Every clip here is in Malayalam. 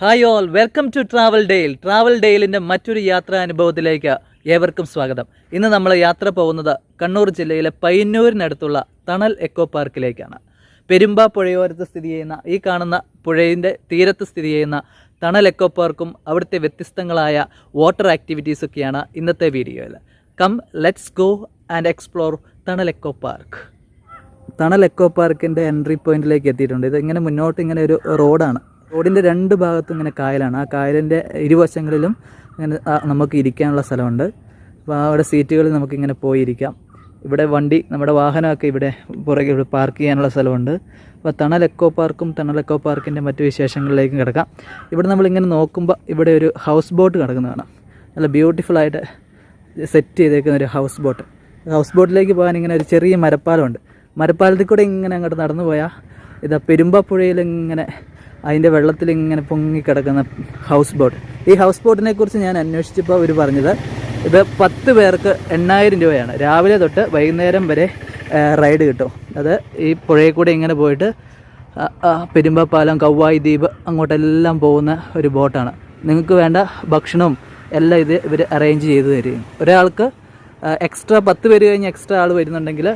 Hi all, welcome to travel dale. Travel ഡെയിലിൻ്റെ മറ്റൊരു യാത്രാ അനുഭവത്തിലേക്ക് ഏവർക്കും സ്വാഗതം. ഇന്ന് നമ്മൾ യാത്ര പോകുന്നത് കണ്ണൂർ ജില്ലയിലെ പയ്യന്നൂരിനടുത്തുള്ള തണൽ എക്കോ പാർക്കിലേക്കാണ്. പെരുമ്പ പുഴയോരത്ത് സ്ഥിതി ചെയ്യുന്ന ഈ കാണുന്ന പുഴയുടെ തീരത്ത് സ്ഥിതി ചെയ്യുന്ന തണൽ എക്കോ പാർക്കും അവിടുത്തെ വ്യത്യസ്തങ്ങളായ വാട്ടർ ആക്ടിവിറ്റീസൊക്കെയാണ് ഇന്നത്തെ വീഡിയോയിൽ. Come let's go and explore Thanal eco park. Thanal eco പാർക്കിൻ്റെ എൻട്രി പോയിന്റിലേക്ക് എത്തിയിട്ടുണ്ട്. ഇത് ഇങ്ങനെ മുന്നോട്ട് ഇങ്ങനെ ഒരു റോഡാണ്. റോഡിൻ്റെ രണ്ട് ഭാഗത്തും ഇങ്ങനെ കായലാണ്. ആ കായലിൻ്റെ ഇരുവശങ്ങളിലും ഇങ്ങനെ നമുക്ക് ഇരിക്കാനുള്ള സ്ഥലമുണ്ട്. അപ്പോൾ അവിടെ സീറ്റുകളിൽ നമുക്കിങ്ങനെ പോയിരിക്കാം. ഇവിടെ വണ്ടി, നമ്മുടെ വാഹനമൊക്കെ ഇവിടെ പുറകെ ഇവിടെ പാർക്ക് ചെയ്യാനുള്ള സ്ഥലമുണ്ട്. അപ്പോൾ തണൽ എക്കോ പാർക്കും തണൽ എക്കോ പാർക്കിൻ്റെ മറ്റു വിശേഷങ്ങളിലേക്കും കിടക്കാം. ഇവിടെ നമ്മളിങ്ങനെ നോക്കുമ്പോൾ ഇവിടെ ഒരു ഹൗസ് ബോട്ട് കിടക്കുന്നതാണ്. നല്ല ബ്യൂട്ടിഫുള്ളായിട്ട് സെറ്റ് ചെയ്തേക്കുന്ന ഒരു ഹൗസ് ബോട്ട്. ഹൗസ് ബോട്ടിലേക്ക് പോകാൻ ഇങ്ങനെ ഒരു ചെറിയ മരപ്പാലമുണ്ട്. മരപ്പാലത്തിൽ കൂടെ ഇങ്ങനെ അങ്ങോട്ട് നടന്നു പോയാൽ ഇതാ പെരുമ്പ പുഴയിൽ ഇങ്ങനെ അതിൻ്റെ വെള്ളത്തിൽ ഇങ്ങനെ പൊങ്ങിക്കിടക്കുന്ന ഹൗസ് ബോട്ട്. ഈ ഹൗസ് ബോട്ടിനെ കുറിച്ച് ഞാൻ അന്വേഷിച്ചപ്പോൾ അവർ പറഞ്ഞത് ഇത് 10 പേർക്ക് 8000 രൂപയാണ്. രാവിലെ തൊട്ട് വൈകുന്നേരം വരെ റൈഡ് കിട്ടും. അത് ഈ പുഴയിൽ കൂടെ ഇങ്ങനെ പോയിട്ട് പെരുമ്പ പാലം, കവ്വായി ദ്വീപ് അങ്ങോട്ടെല്ലാം പോകുന്ന ഒരു ബോട്ടാണ്. നിങ്ങൾക്ക് വേണ്ട ഭക്ഷണവും എല്ലാം ഇവർ അറേഞ്ച് ചെയ്ത് തരും. ഒരാൾക്ക് എക്സ്ട്രാ 10 പേര് കഴിഞ്ഞ് എക്സ്ട്രാ ആൾ വരുന്നുണ്ടെങ്കിൽ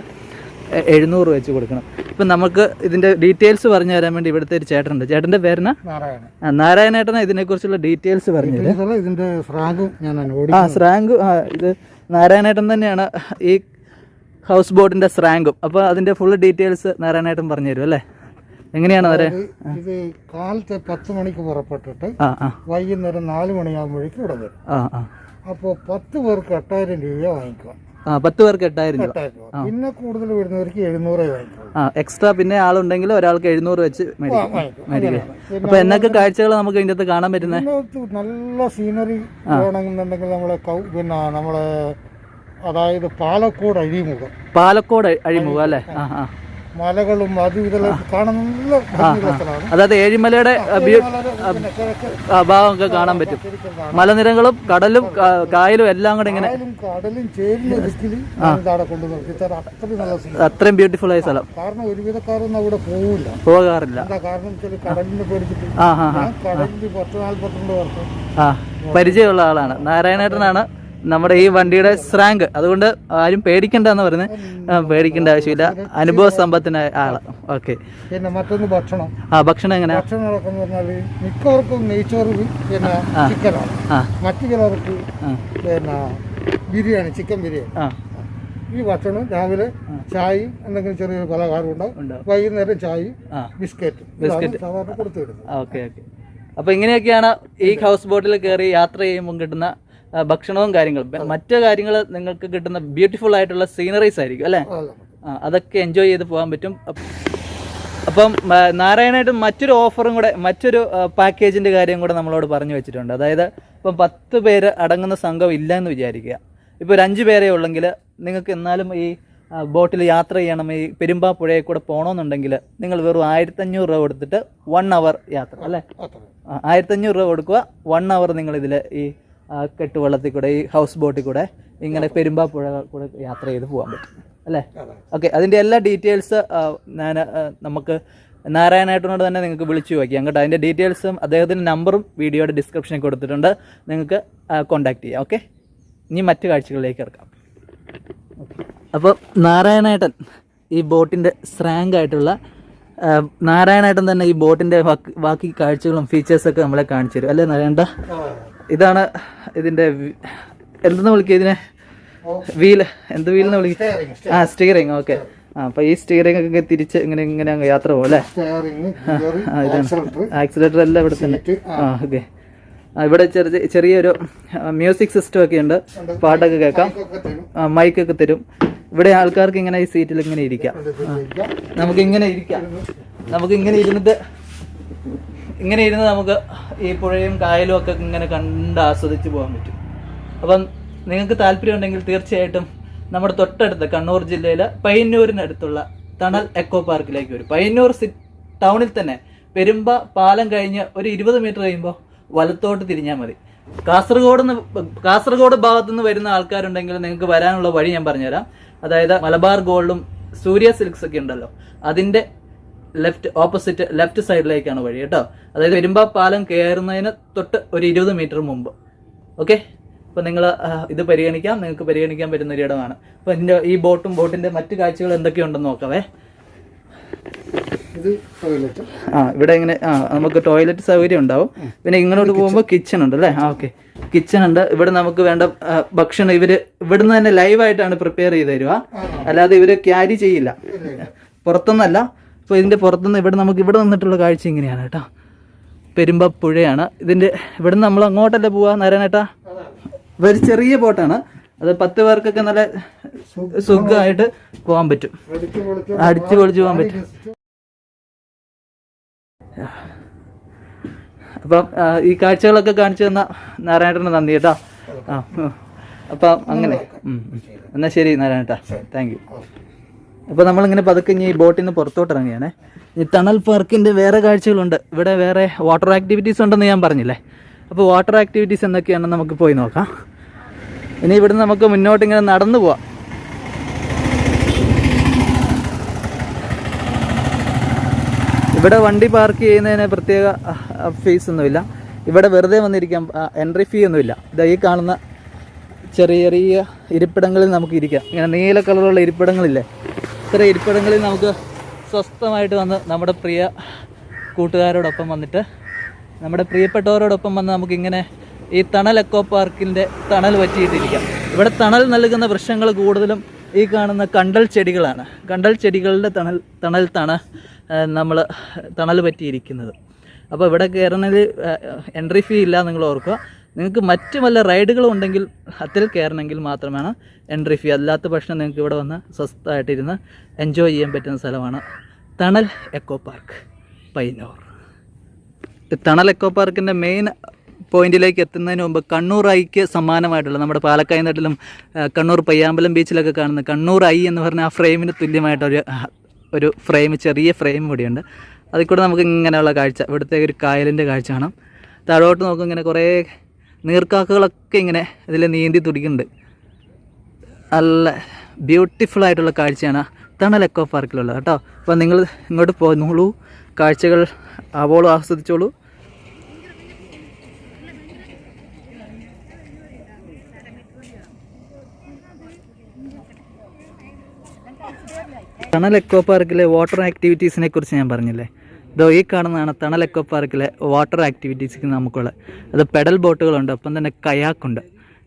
700 വെച്ച് കൊടുക്കണം. ഇപ്പം നമുക്ക് ഇതിൻ്റെ ഡീറ്റെയിൽസ് പറഞ്ഞു തരാൻ വേണ്ടി ഇവിടുത്തെ ഒരു ചേട്ടനുണ്ട്. ചേട്ടൻ്റെ പേരിന് നാരായണേട്ടനാ ഇതിനെക്കുറിച്ചുള്ള ഡീറ്റെയിൽസ് പറഞ്ഞത്. ഇതിൻ്റെ സ്രാങ്കും ഇത് നാരായണേട്ടൻ തന്നെയാണ് ഈ ഹൗസ് ബോട്ടിൻ്റെ സ്രാങ്കും. അപ്പോൾ അതിൻ്റെ ഫുൾ ഡീറ്റെയിൽസ് നാരായണേട്ടൻ പറഞ്ഞു തരും അല്ലേ? എങ്ങനെയാണ് ഇത് കാലത്തെ 10 മണിക്ക് പുറപ്പെട്ടിട്ട് വൈകുന്നേരം 4 മണിയാകുമ്പോഴേക്കും ഇവിടെ വരും. അപ്പോൾ 10 പേർക്ക് 8000 രൂപ വാങ്ങിക്കുക. 10 പേർക്ക് 8000 രൂപ. പിന്നെ കൂടുതൽ വരുന്നവർക്ക് 700 വാങ്ങിക്കും. എക്സ്ട്രാ പിന്നെ ആളുണ്ടെങ്കിൽ ഒരാൾക്ക് 700 വെച്ച് മേടിക്കുക. അപ്പൊ എന്നൊക്കെ കാഴ്ചകൾ നമുക്ക് ഇതിൻ്റെ അകത്ത് കാണാൻ പറ്റുന്നത്? നല്ല സീനറി വേണമെന്നുണ്ടെങ്കിൽ നമ്മളെ അതായത് പാലക്കോട് അഴിമുഖം അല്ലേ? മലകളും അതും ഇതെല്ലാം കാണാൻ നല്ല സ്ഥലമാണ്. അതായത് ഏഴിമലയുടെ ഭാഗമൊക്കെ കാണാൻ പറ്റും. മലനിരകളും കടലും കായലും എല്ലാം കൂടെ ഇങ്ങനെ അത്രയും ബ്യൂട്ടിഫുൾ ആയ സ്ഥലം. കാരണം ഒരുവിധക്കാരൊന്നും അവിടെ പോകാറില്ല. കാരണം കടലിനെ പേടിച്ചിട്ട് കടലിൽ 10-42 വർഷം പരിചയമുള്ള ആളാണ് നാരായണേട്ടനാണ് നമ്മുടെ ഈ വണ്ടിയുടെ സ്രാങ്ക്. അതുകൊണ്ട് ആരും പേടിക്കണ്ടെന്ന് പറയുന്നത്. പേടിക്കേണ്ട ആവശ്യമില്ല, അനുഭവ സമ്പത്തിനായ ആള്. ഓക്കെ. പിന്നെ മറ്റൊന്ന് ഭക്ഷണം. ഭക്ഷണം എങ്ങനെയാ? ഭക്ഷണം നടക്കുന്ന പറഞ്ഞാൽ മിക്കവർക്കും നെയ്ച്ചോറ് പിന്നെ ചിക്കനാണ്. മറ്റു ചിലർക്ക് പിന്നെ ബിരിയാണി, ചിക്കൻ ബിരിയാണി. ഈ ഭക്ഷണം രാവിലെ ചായയും എന്തെങ്കിലും ചെറിയൊരു പലഹാരം ഉണ്ടാവും. വൈകുന്നേരം ചായയും ബിസ്ക്കറ്റ് സാധാരണ കൊടുത്തു വിടുന്നത്. Okay okay. അപ്പൊ ഇങ്ങനെയൊക്കെയാണ് ഈ ഹൗസ് ബോട്ടിൽ കയറി യാത്ര ചെയ്യുമ്പോൾ കിട്ടുന്ന ഭക്ഷണവും കാര്യങ്ങളും. മറ്റു കാര്യങ്ങൾ നിങ്ങൾക്ക് കിട്ടുന്ന ബ്യൂട്ടിഫുൾ ആയിട്ടുള്ള സീനറീസ് ആയിരിക്കും അല്ലേ? അതൊക്കെ എൻജോയ് ചെയ്ത് പോകാൻ പറ്റും. അപ്പം നാരായണായിട്ടും മറ്റൊരു ഓഫറും കൂടെ, മറ്റൊരു പാക്കേജിൻ്റെ കാര്യം കൂടെ നമ്മളോട് പറഞ്ഞു വെച്ചിട്ടുണ്ട്. അതായത് ഇപ്പം 10 പേര് അടങ്ങുന്ന സംഘം ഇല്ല എന്ന് വിചാരിക്കുക. ഇപ്പോൾ ഒരു 5 പേരേ ഉള്ളെങ്കിൽ നിങ്ങൾക്ക് എന്നാലും ഈ ബോട്ടിൽ യാത്ര ചെയ്യണം, ഈ പെരുമ്പാ പുഴയിൽ കൂടെ പോകണമെന്നുണ്ടെങ്കിൽ നിങ്ങൾ വെറും 1500 രൂപ കൊടുത്തിട്ട് 1 അവർ യാത്ര അല്ലേ? 1500 രൂപ കൊടുക്കുക. 1 അവർ നിങ്ങളിതിൽ ഈ കെട്ടുവള്ളത്തിൽ കൂടെ, ഈ ഹൗസ് ബോട്ടിൽ കൂടെ ഇങ്ങനെ പെരുമ്പാ പുഴ കൂടെ യാത്ര ചെയ്ത് പോകാൻ പറ്റും അല്ലേ? ഓക്കെ. അതിൻ്റെ എല്ലാ ഡീറ്റെയിൽസ് നമുക്ക് നാരായണേട്ടനോട് തന്നെ നിങ്ങൾക്ക് വിളിച്ചു ചോദിക്കാം കേട്ടോ. അതിൻ്റെ ഡീറ്റെയിൽസും അദ്ദേഹത്തിൻ്റെ നമ്പറും വീഡിയോയുടെ ഡിസ്ക്രിപ്ഷനിൽ കൊടുത്തിട്ടുണ്ട്. നിങ്ങൾക്ക് കോൺടാക്ട് ചെയ്യാം. ഓക്കെ. ഇനി മറ്റു കാഴ്ചകളിലേക്ക് ഇറക്കാം. അപ്പോൾ നാരായണേട്ടൻ ഈ ബോട്ടിൻ്റെ സ്രാങ്ക് ആയിട്ടുള്ള നാരായണേട്ടൻ തന്നെ ഈ ബോട്ടിൻ്റെ ബാക്കി കാഴ്ചകളും ഫീച്ചേഴ്സൊക്കെ നമ്മളെ കാണിച്ചു തരും അല്ലേ നാരായണ? ഇതാണ് ഇതിൻ്റെ എന്തെന്ന് വിളിക്കുക ഇതിനെ? വീല്. എന്ത് വീലെന്ന് വിളിക്കുക? സ്റ്റിയറിങ്. ഓക്കെ. അപ്പോൾ ഈ സ്റ്റിയറിംഗ് ഒക്കെ തിരിച്ച് ഇങ്ങനെ അങ്ങ് യാത്ര പോകും അല്ലേ? ഇതാണ് ആക്സിലേറ്റർ എല്ലാം ഇവിടെ തന്നെ. ഓക്കെ. ഇവിടെ ചെറിയൊരു മ്യൂസിക് സിസ്റ്റം ഒക്കെ ഉണ്ട്. പാട്ടൊക്കെ കേൾക്കാം. മൈക്കൊക്കെ തരും. ഇവിടെ ആൾക്കാർക്ക് ഇങ്ങനെ ഈ സീറ്റിൽ ഇങ്ങനെ ഇരിക്കാം. നമുക്കിങ്ങനെ ഇരുന്ന് നമുക്ക് ഈ പുഴയും കായലും ഒക്കെ ഇങ്ങനെ കണ്ട് ആസ്വദിച്ച് പോകാൻ പറ്റും. അപ്പം നിങ്ങൾക്ക് താല്പര്യം ഉണ്ടെങ്കിൽ തീർച്ചയായിട്ടും നമ്മുടെ തൊട്ടടുത്ത് കണ്ണൂർ ജില്ലയിലെ പയ്യന്നൂരിനടുത്തുള്ള തണൽ എക്കോ പാർക്കിലേക്ക് വരും. പയ്യന്നൂർ ടൗണിൽ തന്നെ പെരുമ്പ പാലം കഴിഞ്ഞ് ഒരു 20 മീറ്റർ കഴിയുമ്പോൾ വലത്തോട്ട് തിരിഞ്ഞാൽ മതി. കാസർഗോഡ് ഭാഗത്തു നിന്ന് വരുന്ന ആൾക്കാരുണ്ടെങ്കിൽ നിങ്ങൾക്ക് വരാനുള്ള വഴി ഞാൻ പറഞ്ഞുതരാം. അതായത് മലബാർ ഗോൾഡും സൂര്യ സിൽക്സ് ഒക്കെ ഉണ്ടല്ലോ, അതിൻ്റെ ലെഫ്റ്റ് സൈഡിലേക്കാണ് വഴി കേട്ടോ. അതായത് പെരുമ്പാ പാലം കയറുന്നതിന് തൊട്ട് ഒരു 20 മീറ്റർ മുമ്പ്. ഓക്കെ, അപ്പോൾ നിങ്ങൾ ഇത് നിങ്ങൾക്ക് പരിഗണിക്കാൻ പറ്റുന്ന ഒരു ഇടമാണ്. അപ്പോൾ ഇതിൻ്റെ ഈ ബോട്ടിൻ്റെ മറ്റു കാഴ്ചകൾ എന്തൊക്കെയുണ്ടെന്ന് നോക്കാവേ. ഇത് ടോയ്ലറ്റ്. ഇവിടെ ഇങ്ങനെ നമുക്ക് ടോയ്ലറ്റ് സൗകര്യം ഉണ്ടാവും. പിന്നെ ഇങ്ങോട്ട് പോകുമ്പോൾ കിച്ചൺ ഉണ്ട് അല്ലേ? ഓക്കെ, കിച്ചൺ ഉണ്ട്. ഇവിടെ നമുക്ക് വേണ്ട ഭക്ഷണം ഇവിടുന്ന് തന്നെ ലൈവായിട്ടാണ് പ്രിപ്പയർ ചെയ്ത് തരിക, അല്ലാതെ ഇവര് ക്യാരി ചെയ്യില്ല, പുറത്തുനിന്നല്ല. അപ്പോൾ ഇതിന്റെ പുറത്തുനിന്ന് ഇവിടെ നിന്നിട്ടുള്ള കാഴ്ച ഇങ്ങനെയാണ് കേട്ടോ. പെരുമ്പ പുഴയാണ് ഇതിന്റെ. ഇവിടുന്ന് നമ്മൾ അങ്ങോട്ടല്ലേ പോവാ നാരായണേട്ടാ? ഒരു ചെറിയ ബോട്ടാണ് അത്. 10 പേർക്കൊക്കെ നല്ല സുഖമായിട്ട് പോകാൻ പറ്റും, അടിച്ചു പൊളിച്ച് പോകാൻ പറ്റും. അപ്പം ഈ കാഴ്ചകളൊക്കെ കാണിച്ചു തന്ന നാരായണേട്ടന് നന്ദി കേട്ടോ. അപ്പം അങ്ങനെ എന്നാൽ ശരി നാരായണേട്ടാ, താങ്ക് യു. അപ്പോൾ നമ്മളിങ്ങനെ പതുക്കെ ഈ ബോട്ടിൽ നിന്ന് പുറത്തോട്ട് ഇറങ്ങിയാണേ. ഈ ടണൽ പാർക്കിൻ്റെ വേറെ കാഴ്ചകളുണ്ട്. ഇവിടെ വേറെ വാട്ടർ ആക്ടിവിറ്റീസ് ഉണ്ടെന്ന് ഞാൻ പറഞ്ഞില്ലേ. അപ്പോൾ വാട്ടർ ആക്ടിവിറ്റീസ് എന്തൊക്കെയാണെന്ന് നമുക്ക് പോയി നോക്കാം. ഇനി ഇവിടുന്ന് നമുക്ക് മുന്നോട്ട് ഇങ്ങനെ നടന്നു പോവാം. ഇവിടെ വണ്ടി പാർക്ക് ചെയ്യുന്നതിന് പ്രത്യേക ഫീസ് ഒന്നുമില്ല. ഇവിടെ വെറുതെ വന്നിരിക്കാം, എൻട്രി ഫീ ഒന്നുമില്ല. ഇതാ ഈ കാണുന്ന ചെറിയ ചെറിയ ഇരിപ്പിടങ്ങളിൽ നമുക്ക് ഇരിക്കാം. ഇങ്ങനെ നീല കളറുള്ള ഇരിപ്പിടങ്ങളില്ലേ, ഇത്ര ഇരിപ്പിടങ്ങളിൽ നമുക്ക് സ്വസ്ഥമായിട്ട് വന്ന് നമ്മുടെ പ്രിയ കൂട്ടുകാരോടൊപ്പം വന്നിട്ട്, നമ്മുടെ പ്രിയപ്പെട്ടവരോടൊപ്പം വന്ന് നമുക്കിങ്ങനെ ഈ തണൽ എക്കോ പാർക്കിൻ്റെ തണൽ പറ്റിയിട്ടിരിക്കാം. ഇവിടെ തണൽ നൽകുന്ന വൃക്ഷങ്ങൾ കൂടുതലും ഈ കാണുന്ന കണ്ടൽ ചെടികളാണ്. കണ്ടൽ ചെടികളുടെ തണലത്താണ് നമ്മൾ തണൽ പറ്റിയിരിക്കുന്നത്. അപ്പോൾ ഇവിടെ കയറുന്നതിൽ എൻട്രി ഫീ ഇല്ല, നിങ്ങൾ ഓർക്കുക. നിങ്ങൾക്ക് മറ്റു വല്ല റൈഡുകളും ഉണ്ടെങ്കിൽ അതിൽ കയറണമെങ്കിൽ മാത്രമാണ് എൻട്രി ഫീ. അല്ലാത്ത പക്ഷം നിങ്ങൾക്ക് ഇവിടെ വന്ന് സ്വസ്ഥമായിട്ടിരുന്ന് എൻജോയ് ചെയ്യാൻ പറ്റുന്ന സ്ഥലമാണ് തണൽ എക്കോ പാർക്ക് പയ്യന്നൂർ. തണൽ എക്കോ പാർക്കിൻ്റെ മെയിൻ പോയിന്റിലേക്ക് എത്തുന്നതിന് മുമ്പ് കണ്ണൂർ ഐക്ക് സമാനമായിട്ടുള്ള നമ്മുടെ പാലക്കാട് നാട്ടിലും കണ്ണൂർ പയ്യാമ്പലം ബീച്ചിലൊക്കെ കാണുന്ന കണ്ണൂർ ഐ എന്ന് പറഞ്ഞ ആ ഫ്രെയിമിന് തുല്യമായിട്ടൊരു ഫ്രെയിം, ചെറിയ ഫ്രെയിം കൂടിയുണ്ട്. അതിൽ കൂടെ നമുക്ക് ഇങ്ങനെയുള്ള കാഴ്ച, ഇവിടുത്തെ ഒരു കായലിൻ്റെ കാഴ്ച കാണാം. താഴോട്ട് നോക്കും, ഇങ്ങനെ കുറേ നീർക്കാക്കകളൊക്കെ ഇങ്ങനെ ഇതിൽ നീന്തി തുടിക്കുന്നുണ്ട്. നല്ല ബ്യൂട്ടിഫുള്ളായിട്ടുള്ള കാഴ്ചയാണ് തണൽ എക്കോ പാർക്കിലുള്ളത് കേട്ടോ. അപ്പോൾ നിങ്ങൾ ഇങ്ങോട്ട് പോന്നോളൂ, കാഴ്ചകൾ ആവോളം ആസ്വദിച്ചോളൂ. തണൽ എക്കോ പാർക്കിലെ വാട്ടർ ആക്ടിവിറ്റീസിനെ കുറിച്ച് ഞാൻ പറഞ്ഞില്ലേ. ഇതോ ഈ കാണുന്നതാണ് തണൽ എക്കോ പാർക്കിലെ വാട്ടർ ആക്ടിവിറ്റീസ് നമുക്കുള്ളത്. അത് പെഡൽ ബോട്ടുകളുണ്ട്, ഒപ്പം തന്നെ കയാക്കുണ്ട്.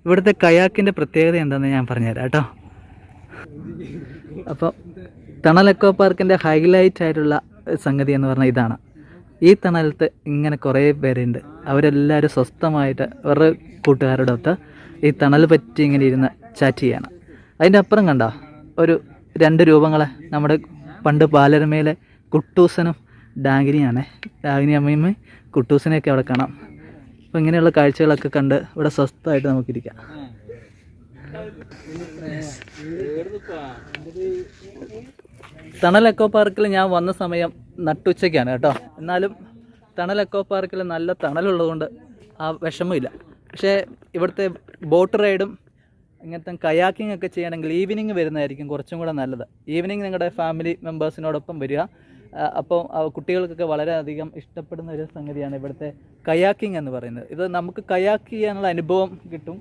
ഇവിടുത്തെ കയാക്കിൻ്റെ പ്രത്യേകത എന്താണെന്ന് ഞാൻ പറഞ്ഞുതരാം കേട്ടോ. അപ്പോൾ തണൽ എക്കോ പാർക്കിൻ്റെ ഹൈലൈറ്റ് ആയിട്ടുള്ള സംഗതി എന്ന് പറഞ്ഞാൽ ഇതാണ്. ഈ തണലത്ത് ഇങ്ങനെ കുറേ പേരുണ്ട്. അവരെല്ലാവരും സ്വസ്ഥമായിട്ട് അവരുടെ കൂട്ടുകാരോടൊത്ത് ഈ തണൽ പറ്റി ഇങ്ങനെ ഇരുന്ന് ചാറ്റ് ചെയ്യണം. അതിൻ്റെ അപ്പുറം കണ്ടോ ഒരു 2 രൂപങ്ങളെ, നമ്മുടെ പണ്ട് പാലരമയിലെ കുട്ടൂസനും ഡാഗിനിയാണ്. ഡാഗിനി അമ്മയും കുട്ടൂസനെയൊക്കെ അവിടെ കാണാം. അപ്പോൾ ഇങ്ങനെയുള്ള കാഴ്ചകളൊക്കെ കണ്ട് ഇവിടെ സ്വസ്ഥമായിട്ട് നമുക്കിരിക്കാം. തണൽ എക്കോ പാർക്കിൽ ഞാൻ വന്ന സമയം നട്ടുച്ചയ്ക്കാണ് കേട്ടോ. എന്നാലും തണൽ എക്കോ പാർക്കിൽ നല്ല തണലുള്ളതുകൊണ്ട് ആ വിഷമമില്ല. പക്ഷേ ഇവിടുത്തെ ബോട്ട് റൈഡും ഇങ്ങനത്തെ കയാക്കിംഗ് ഒക്കെ ചെയ്യണമെങ്കിൽ ഈവനിങ് വരുന്നതായിരിക്കും കുറച്ചും കൂടെ നല്ലത്. ഈവനിങ് നിങ്ങളുടെ ഫാമിലി മെമ്പേഴ്സിനോടൊപ്പം വരിക. അപ്പോൾ കുട്ടികൾക്കൊക്കെ വളരെയധികം ഇഷ്ടപ്പെടുന്ന ഒരു സംഗതിയാണ് ഇവിടുത്തെ കയാക്കിംഗ് എന്ന് പറയുന്നത്. ഇത് നമുക്ക് കയാക്ക് ചെയ്യാനുള്ള അനുഭവം കിട്ടും.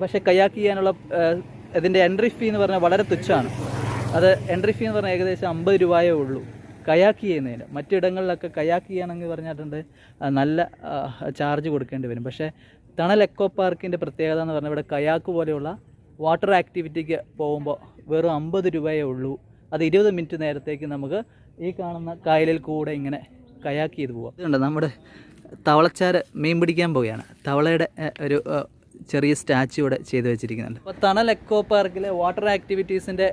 പക്ഷേ കയാക്ക് ചെയ്യാനുള്ള ഇതിൻ്റെ എൻട്രി ഫീ എന്ന് പറഞ്ഞാൽ വളരെ തുച്ഛമാണ്. അത് എൻട്രി ഫീ എന്ന് പറഞ്ഞാൽ ഏകദേശം 50 രൂപയേ ഉള്ളൂ കയാക്ക് ചെയ്യുന്നതിന്. മറ്റിടങ്ങളിലൊക്കെ കയാക്ക് ചെയ്യണമെന്ന് പറഞ്ഞിട്ടുണ്ട് നല്ല ചാർജ് കൊടുക്കേണ്ടി വരും. പക്ഷേ തണൽ എക്കോ പാർക്കിൻ്റെ പ്രത്യേകത എന്ന് പറഞ്ഞാൽ ഇവിടെ കയാക്ക് പോലെയുള്ള വാട്ടർ ആക്ടിവിറ്റിക്ക് പോകുമ്പോൾ വെറും 50 രൂപയേ ഉള്ളൂ. അത് 20 മിനിറ്റ് നേരത്തേക്ക് നമുക്ക് ഈ കാണുന്ന കായലിൽ കൂടെ ഇങ്ങനെ കയാക്ക് ചെയ്ത് പോകാം. ഇതുണ്ട് നമ്മുടെ തവളച്ചാര് മീൻ പിടിക്കാൻ പോവുകയാണ്. തവളയുടെ ഒരു ചെറിയ സ്റ്റാച്ചു ഇവിടെ ചെയ്ത് വെച്ചിരിക്കുന്നുണ്ട്. അപ്പോൾ തണൽ എക്കോ പാർക്കിലെ വാട്ടർ ആക്ടിവിറ്റീസിൻ്റെ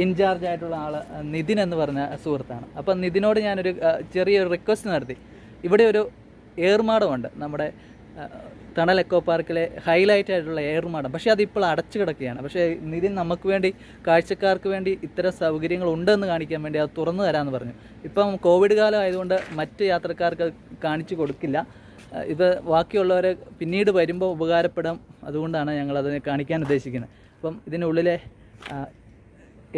ഇൻചാർജ് ആയിട്ടുള്ള ആൾ നിതിൻ എന്ന് പറഞ്ഞ സുഹൃത്താണ്. അപ്പം നിതിനോട് ഞാനൊരു ചെറിയൊരു റിക്വസ്റ്റ് നടത്തി. ഇവിടെ ഒരു ഏർമാടമുണ്ട്, നമ്മുടെ തണൽ എക്കോ പാർക്കിലെ ഹൈലൈറ്റ് ആയിട്ടുള്ള ഏർമാടം. പക്ഷേ അതിപ്പോൾ അടച്ചു കിടക്കുകയാണ്. പക്ഷേ നിതിൻ നമുക്ക് വേണ്ടി, കാഴ്ചക്കാർക്ക് വേണ്ടി ഇത്തരം സൗകര്യങ്ങൾ ഉണ്ടെന്ന് കാണിക്കാൻ വേണ്ടി അത് തുറന്നു തരാമെന്ന് പറഞ്ഞു. ഇപ്പം കോവിഡ് കാലം ആയതുകൊണ്ട് മറ്റ് യാത്രക്കാർക്ക് കാണിച്ചു കൊടുക്കില്ല. ഇത് ബാക്കിയുള്ളവരെ പിന്നീട് വരുമ്പോൾ ഉപകാരപ്പെടാം. അതുകൊണ്ടാണ് ഞങ്ങളതിനെ കാണിക്കാൻ ഉദ്ദേശിക്കുന്നത്. അപ്പം ഇതിനുള്ളിലെ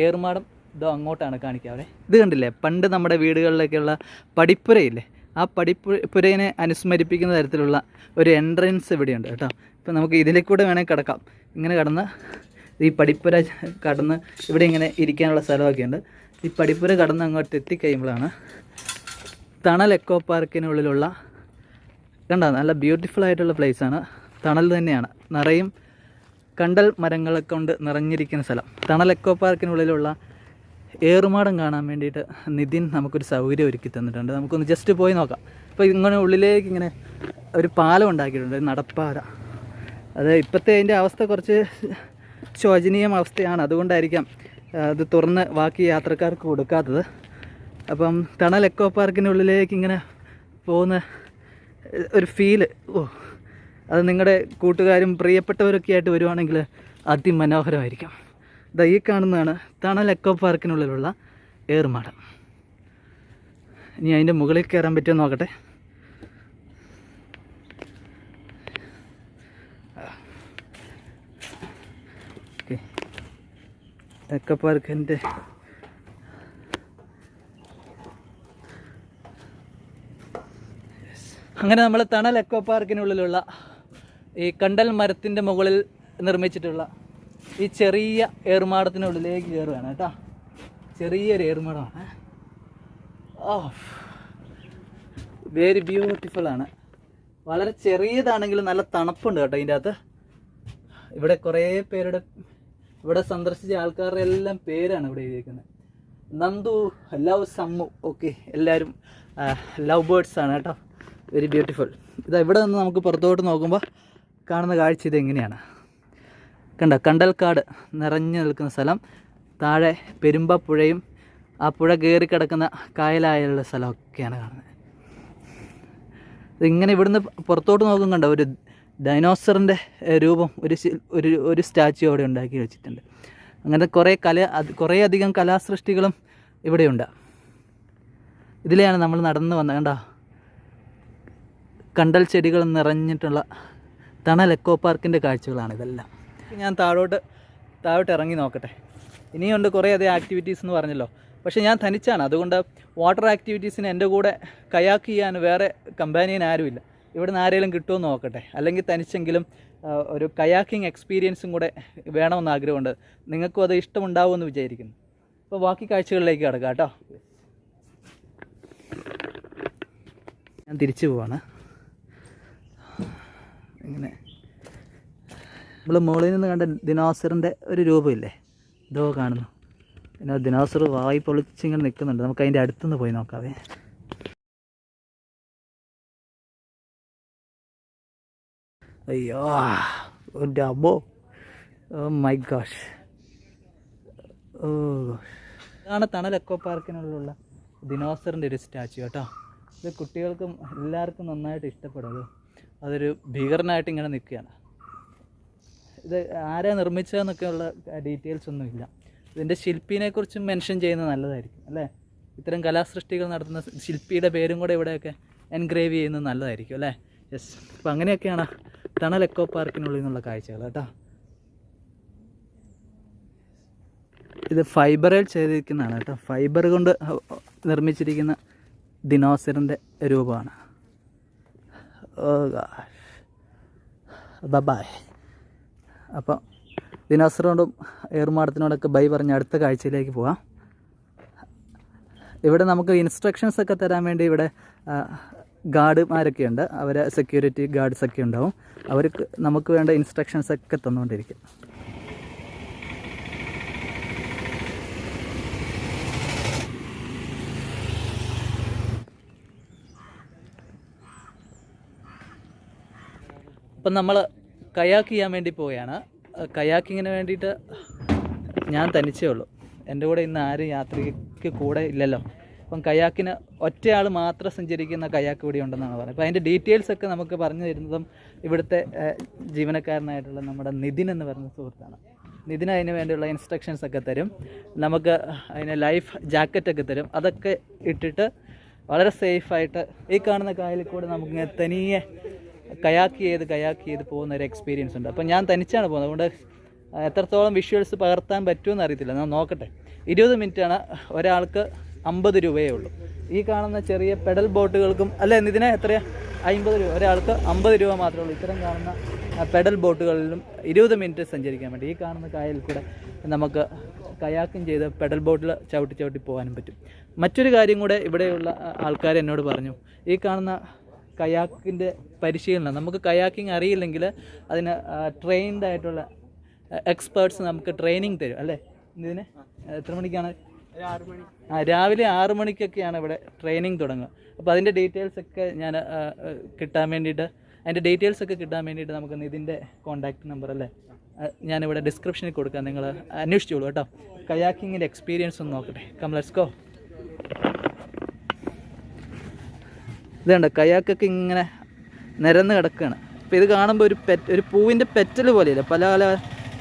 ഏർമാടം ഇതോ അങ്ങോട്ടാണ് കാണിക്കുക അവിടെ. ഇത് കണ്ടില്ലേ, പണ്ട് നമ്മുടെ വീടുകളിലൊക്കെയുള്ള പടിപ്പുരയില്ലേ, ആ പടിപ്പുരയെ അനുസ്മരിപ്പിക്കുന്ന തരത്തിലുള്ള ഒരു എൻട്രൻസ് ഇവിടെയുണ്ട് കേട്ടോ. ഇപ്പം നമുക്ക് ഇതിലേക്കൂടെ വേണമെങ്കിൽ കിടക്കാം. ഇങ്ങനെ കടന്ന് ഈ പടിപ്പുര കടന്ന് ഇവിടെ ഇങ്ങനെ ഇരിക്കാനുള്ള സ്ഥലമൊക്കെ ഉണ്ട്. ഈ പടിപ്പുര കടന്ന് അങ്ങോട്ട് എത്തിക്കഴിയുമ്പോഴാണ് തണൽ എക്കോ പാർക്കിനുള്ളിലുള്ള, കണ്ടോ നല്ല ബ്യൂട്ടിഫുൾ ആയിട്ടുള്ള പ്ലേസാണ്. തണൽ തന്നെയാണ്, നിറയും കണ്ടൽ മരങ്ങളെ കൊണ്ട് നിറഞ്ഞിരിക്കുന്ന സ്ഥലം. തണൽ എക്കോ പാർക്കിനുള്ളിലുള്ള ഏറുമാടം കാണാൻ വേണ്ടിയിട്ട് നിതിൻ നമുക്കൊരു സൗകര്യം ഒരുക്കി തന്നിട്ടുണ്ട്. നമുക്കൊന്ന് ജസ്റ്റ് പോയി നോക്കാം. അപ്പോൾ ഇങ്ങനെ ഉള്ളിലേക്ക് ഇങ്ങനെ ഒരു പാലം ഉണ്ടാക്കിയിട്ടുണ്ട്, ഒരു നടപ്പാല. അത് ഇപ്പോഴത്തെ അതിൻ്റെ അവസ്ഥ കുറച്ച് ശോചനീയം അവസ്ഥയാണ്, അതുകൊണ്ടായിരിക്കാം അത് തുറന്ന് ബാക്കി യാത്രക്കാർക്ക് കൊടുക്കാത്തത്. അപ്പം തണൽ എക്കോ പാർക്കിനുള്ളിലേക്ക് ഇങ്ങനെ പോകുന്ന ഒരു ഫീല്, അത് നിങ്ങളുടെ കൂട്ടുകാരും പ്രിയപ്പെട്ടവരൊക്കെ ആയിട്ട് വരുവാണെങ്കിൽ അതിമനോഹരമായിരിക്കും. ഇതാ ഈ കാണുന്നതാണ് തണൽ എക്കോ പാർക്കിനുള്ളിലുള്ള ഏറുമാടം. ഇനി അതിൻ്റെ മുകളിൽ കയറാൻ പറ്റുമോ നോക്കട്ടെ. ഓക്കെ, എക്കോ പാർക്കിൻ്റെ അങ്ങനെ നമ്മൾ തണൽ എക്കോ പാർക്കിനുള്ളിലുള്ള ഈ കണ്ടൽ മരത്തിൻ്റെ മുകളിൽ നിർമ്മിച്ചിട്ടുള്ള ഈ ചെറിയ ഏറുമാടത്തിനുള്ളിലേക്ക് കയറുകയാണ് കേട്ടോ. ചെറിയൊരു ഏറുമാടമാണ്. വെരി ബ്യൂട്ടിഫുള്ളാണ്. വളരെ ചെറിയതാണെങ്കിലും നല്ല തണുപ്പുണ്ട് കേട്ടോ ഇതിൻ്റെ അകത്ത്. ഇവിടെ കുറേ പേരുടെ, ഇവിടെ സന്ദർശിച്ച ആൾക്കാരുടെ എല്ലാം പേരാണ് ഇവിടെ എഴുതിയിരിക്കുന്നത്. നന്ദു, ലവ്, സമ്മു, ഓക്കെ, എല്ലാവരും ലവ് ബേർഡ്സ് ആണ് കേട്ടോ. Very beautiful. ഇതാ ഇവിടെ നിന്ന് നമുക്ക് പുറത്തോട്ട് നോക്കുമ്പോൾ കാണുന്ന കാഴ്ച ഇതെങ്ങനെയാണ്. കണ്ട കണ്ടൽക്കാട് നിറഞ്ഞു നിൽക്കുന്ന സ്ഥലം, താഴെ പെരുമ്പ പുഴയും ആ പുഴ കയറി കിടക്കുന്ന കായലായുള്ള സ്ഥലമൊക്കെയാണ് കാണുന്നത്. ഇതിങ്ങനെ ഇവിടുന്ന് പുറത്തോട്ട് നോക്കും, കണ്ട ഒരു ഡൈനോസറിൻ്റെ രൂപം ഒരു സ്റ്റാച്യു അവിടെ ഉണ്ടാക്കി വെച്ചിട്ടുണ്ട്. അങ്ങനെ കുറേ അധികം കലാസൃഷ്ടികളും ഇവിടെയുണ്ട്. ഇതിലെയാണ് നമ്മൾ നടന്നു വന്നത്. കണ്ടോ, കണ്ടൽ ചെടികൾ നിറഞ്ഞിട്ടുള്ള തണൽ എക്കോ പാർക്കിൻ്റെ കാഴ്ചകളാണ് ഇതെല്ലാം. ഞാൻ താഴോട്ട് ഇറങ്ങി നോക്കട്ടെ. ഇനിയുണ്ട് കുറേ അധികം ആക്ടിവിറ്റീസ് എന്ന് പറഞ്ഞല്ലോ. പക്ഷേ ഞാൻ തനിച്ചാണ്, അതുകൊണ്ട് വാട്ടർ ആക്ടിവിറ്റീസിന് എൻ്റെ കൂടെ കയാക്ക് ചെയ്യാൻ വേറെ കമ്പാനിയൻ ആരുമില്ല. ഇവിടുന്ന് ആരെങ്കിലും കിട്ടുമെന്ന് നോക്കട്ടെ. അല്ലെങ്കിൽ തനിച്ചെങ്കിലും ഒരു കയാക്കിംഗ് എക്സ്പീരിയൻസും കൂടെ വേണമെന്ന് ആഗ്രഹമുണ്ട്. നിങ്ങൾക്കും അത് ഇഷ്ടമുണ്ടാവുമെന്ന് വിചാരിക്കുന്നു. അപ്പോൾ ബാക്കി കാഴ്ചകളിലേക്ക് കിടക്കാം കേട്ടോ. ഞാൻ തിരിച്ചു പോവാണ്. ഇങ്ങനെ നമ്മൾ മുകളിൽ നിന്ന് കണ്ട ദിനോസറിൻ്റെ ഒരു രൂപമില്ലേ, ഇതോ കാണുന്നു. പിന്നെ ദിനോസർ വായി പൊളിച്ചിങ്ങനെ നിൽക്കുന്നുണ്ട്. നമുക്ക് അതിൻ്റെ അടുത്തുനിന്ന് പോയി നോക്കാവേ. അയ്യോ, എൻ്റെ അമ്മോ, ഓ മൈ ഗോഷ്. ഓ, ഇതാണ് തണൽ എക്കോ പാർക്കിനുള്ളിലുള്ള ദിനോസറിൻ്റെ ഒരു സ്റ്റാച്യു കേട്ടോ. ഇത് കുട്ടികൾക്കും എല്ലാവർക്കും നന്നായിട്ട് ഇഷ്ടപ്പെടും. അതൊരു ഭീകരനായിട്ട് ഇങ്ങനെ നിൽക്കുകയാണ്. ഇത് ആരാ നിർമ്മിച്ചതെന്നൊക്കെയുള്ള ഡീറ്റെയിൽസ് ഒന്നുമില്ല. ഇതിൻ്റെ ശില്പിനെക്കുറിച്ചും മെൻഷൻ ചെയ്യുന്നത് നല്ലതായിരിക്കും അല്ലേ. ഇത്തരം കലാസൃഷ്ടികൾ നടത്തുന്ന ശില്പിയുടെ പേരും കൂടെ ഇവിടെയൊക്കെ എൻഗ്രേവ് ചെയ്യുന്നത് നല്ലതായിരിക്കും അല്ലേ. യെസ്, അപ്പോൾ അങ്ങനെയൊക്കെയാണ് തണൽ എക്കോ പാർക്കിനുള്ളിൽ നിന്നുള്ള കാഴ്ചകൾ കേട്ടോ. ഇത് ഫൈബറിൽ ചെയ്തിരിക്കുന്നതാണ് കേട്ടോ. ഫൈബർ കൊണ്ട് നിർമ്മിച്ചിരിക്കുന്ന ദിനോസറിൻ്റെ രൂപമാണ്. ബൈ. അപ്പോൾ ദിനോസറോടും ഏറുമാടത്തിനോടൊക്കെ ബൈ പറഞ്ഞ് അടുത്ത കാഴ്ചയിലേക്ക് പോകാം. ഇവിടെ നമുക്ക് ഇൻസ്ട്രക്ഷൻസൊക്കെ തരാൻ വേണ്ടി ഇവിടെ ഗാർഡുമാരൊക്കെ ഉണ്ട്. അവർ സെക്യൂരിറ്റി ഗാർഡ്സൊക്കെ ഉണ്ടാവും. അവർക്ക് നമുക്ക് വേണ്ട ഇൻസ്ട്രക്ഷൻസൊക്കെ തന്നുകൊണ്ടിരിക്കും. അപ്പം നമ്മൾ കയാക്ക് ചെയ്യാൻ വേണ്ടി പോവുകയാണ്. കയാക്കിങ്ങിന് വേണ്ടിയിട്ട് ഞാൻ തനിച്ചേ ഉള്ളൂ. എൻ്റെ കൂടെ ഇന്ന് ആരും യാത്രയ്ക്ക് കൂടെ ഇല്ലല്ലോ. അപ്പം കയാക്കിന് ഒറ്റയാൾ മാത്രം സഞ്ചരിക്കുന്ന കയാക്ക് ഇവിടെ ഉണ്ടെന്നാണ് പറയുന്നത്. അപ്പോൾ അതിൻ്റെ ഡീറ്റെയിൽസൊക്കെ നമുക്ക് പറഞ്ഞു തരുന്നതും ഇവിടുത്തെ ജീവനക്കാരനായിട്ടുള്ള നമ്മുടെ നിതിൻ എന്ന് പറയുന്ന സുഹൃത്താണ്. നിതിൻ അതിന് വേണ്ടിയുള്ള ഇൻസ്ട്രക്ഷൻസൊക്കെ തരും. നമുക്ക് അതിന് ലൈഫ് ജാക്കറ്റൊക്കെ തരും. അതൊക്കെ ഇട്ടിട്ട് വളരെ സേഫായിട്ട് ഈ കാണുന്ന കായലിൽ കൂടെ നമുക്കിങ്ങനെ തനിയെ കയാക്ക് ചെയ്ത് പോകുന്ന ഒരു എക്സ്പീരിയൻസ് ഉണ്ട്. അപ്പോൾ ഞാൻ തനിച്ചാണ് പോകുന്നത്. അതുകൊണ്ട് എത്രത്തോളം വിഷ്വൽസ് പകർത്താൻ പറ്റുമെന്ന് അറിയത്തില്ല, ഞാൻ നോക്കട്ടെ. 20 മിനിറ്റാണ്, ഒരാൾക്ക് 50 രൂപയേ ഉള്ളൂ. ഈ കാണുന്ന ചെറിയ പെഡൽ ബോട്ടുകൾക്കും അല്ലേ ഇതിനെ എത്രയാണ്, 50 രൂപ, ഒരാൾക്ക് 50 രൂപ മാത്രമേ ഉള്ളൂ. ഇത്തരം കാണുന്ന പെഡൽ ബോട്ടുകളിലും 20 മിനിറ്റ് സഞ്ചരിക്കാൻ വേണ്ടി ഈ കാണുന്ന കായലിൽ കൂടെ നമുക്ക് കയാക്കിങ് ചെയ്ത് പെഡൽ ബോട്ടിൽ ചവിട്ടി പോകാനും പറ്റും. മറ്റൊരു കാര്യം കൂടെ ഇവിടെയുള്ള ആൾക്കാർ എന്നോട് പറഞ്ഞു, ഈ കാണുന്ന കയാക്കിൻ്റെ പരിശീലനം, നമുക്ക് കയാക്കിങ് അറിയില്ലെങ്കിൽ അതിന് ട്രെയിൻഡ് ആയിട്ടുള്ള എക്സ്പേർട്സ് നമുക്ക് ട്രെയിനിങ് തരും അല്ലേ. ഇതിന് എത്ര മണിക്കാണ്? രാവിലെ 6 മണിക്കൊക്കെയാണ് ഇവിടെ ട്രെയിനിങ് തുടങ്ങുക. അപ്പോൾ അതിൻ്റെ ഡീറ്റെയിൽസൊക്കെ ഞാൻ കിട്ടാൻ വേണ്ടിയിട്ട് നമുക്ക് ഇതിൻ്റെ കോൺടാക്റ്റ് നമ്പർ അല്ലേ ഞാനിവിടെ ഡിസ്ക്രിപ്ഷനിൽ കൊടുക്കാം, നിങ്ങൾ അന്വേഷിച്ചോളൂ കേട്ടോ. കയാക്കിങ്ങിൻ്റെ എക്സ്പീരിയൻസ് ഒന്ന് നോക്കട്ടെ. Come let's go. ഇതുണ്ട്, കയാക്കൊക്കെ ഇങ്ങനെ നിരന്ന് കിടക്കുകയാണ്. അപ്പോൾ ഇത് കാണുമ്പോൾ ഒരു പൂവിൻ്റെ പെറ്റൽ പോലെയല്ല, പല പല